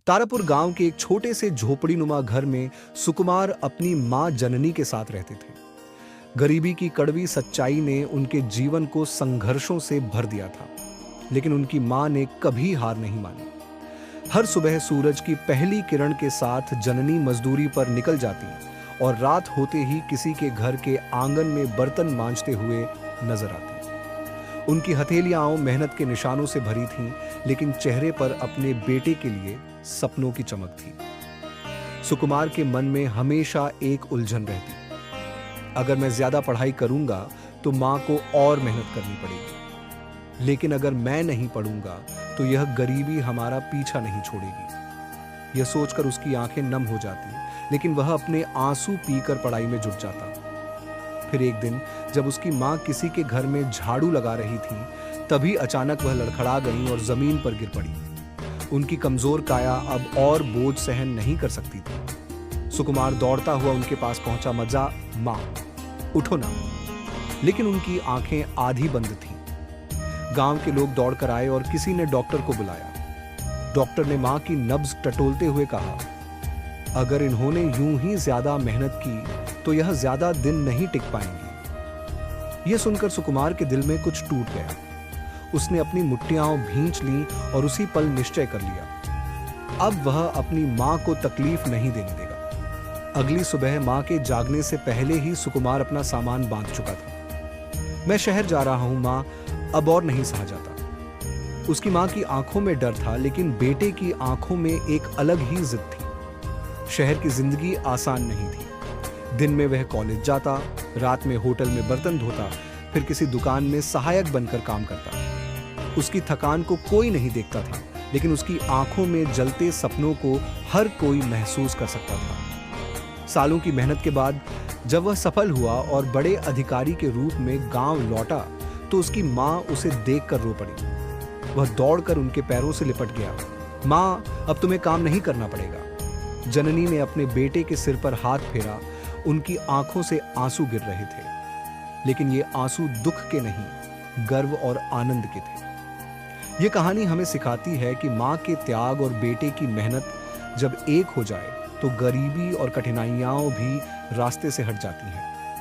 तारापुर गांव के एक छोटे से झोपड़ीनुमा घर में सुकुमार अपनी मां जननी के साथ रहते थे। गरीबी की कड़वी सच्चाई ने उनके जीवन को संघर्षों से भर दिया था, लेकिन उनकी मां ने कभी हार नहीं मानी। हर सुबह सूरज की पहली किरण के साथ जननी मजदूरी पर निकल जाती और रात होते ही किसी के घर के आंगन में बर्तन मांजते हुए नजर आती। उनकी हथेलियां मेहनत के निशानों से भरी थीं, लेकिन चेहरे पर अपने बेटे के लिए सपनों की चमक थी। सुकुमार के मन में हमेशा एक उलझन रहती, अगर मैं ज्यादा पढ़ाई करूंगा तो मां को और मेहनत करनी पड़ेगी, लेकिन अगर मैं नहीं पढ़ूंगा तो यह गरीबी हमारा पीछा नहीं छोड़ेगी। यह सोचकर उसकी आंखें नम हो जाती, लेकिन वह अपने आंसू पीकर पढ़ाई में जुट जाता। फिर एक दिन जब उसकी मां किसी के घर में झाड़ू लगा रही थी, तभी अचानक वह लड़खड़ा गई और जमीन पर गिर पड़ी। उनकी कमजोर काया अब और बोझ सहन नहीं कर सकती थी। सुकुमार दौड़ता हुआ उनके पास पहुंचा, मजा मां उठो ना। लेकिन उनकी आंखें आधी बंद थीं। गांव के लोग दौड़कर आए और किसी ने डॉक्टर को बुलाया। डॉक्टर ने मां की नब्ज टटोलते हुए कहा, अगर इन्होंने यूं ही ज्यादा मेहनत की तो यह ज्यादा दिन नहीं टिक पाएंगी। यह सुनकर सुकुमार के दिल में कुछ टूट गया। उसने अपनी मुट्ठियां भींच लीं और उसी पल निश्चय कर लिया, अब वह अपनी मां को तकलीफ नहीं देने देगा। अगली सुबह मां के जागने से पहले ही सुकुमार अपना सामान बांध चुका था। मैं शहर जा रहा हूं मां, अब और नहीं सहा जाता। उसकी मां की आंखों में डर था, लेकिन बेटे की आंखों में एक अलग ही जिद थी। शहर की जिंदगी आसान नहीं थी। दिन में वह कॉलेज जाता, रात में होटल में बर्तन धोता, फिर किसी दुकान में सहायक बनकर काम करता। उसकी थकान को कोई नहीं देखता था, लेकिन उसकी आंखों में जलते सपनों को हर कोई महसूस कर सकता था। सालों की मेहनत के बाद जब वह सफल हुआ और बड़े अधिकारी के रूप में गांव लौटा, तो उसकी मां उसे देखकर रो पड़ी। वह दौड़कर उनके पैरों से लिपट गया, मां अब तुम्हें काम नहीं करना पड़ेगा। जननी ने अपने बेटे के सिर पर हाथ फेरा। उनकी आंखों से आंसू गिर रहे थे, लेकिन ये आंसू दुख के नहीं, गर्व और आनंद के थे। यह कहानी हमें सिखाती है कि मां के त्याग और बेटे की मेहनत जब एक हो जाए तो गरीबी और कठिनाइयां भी रास्ते से हट जाती हैं।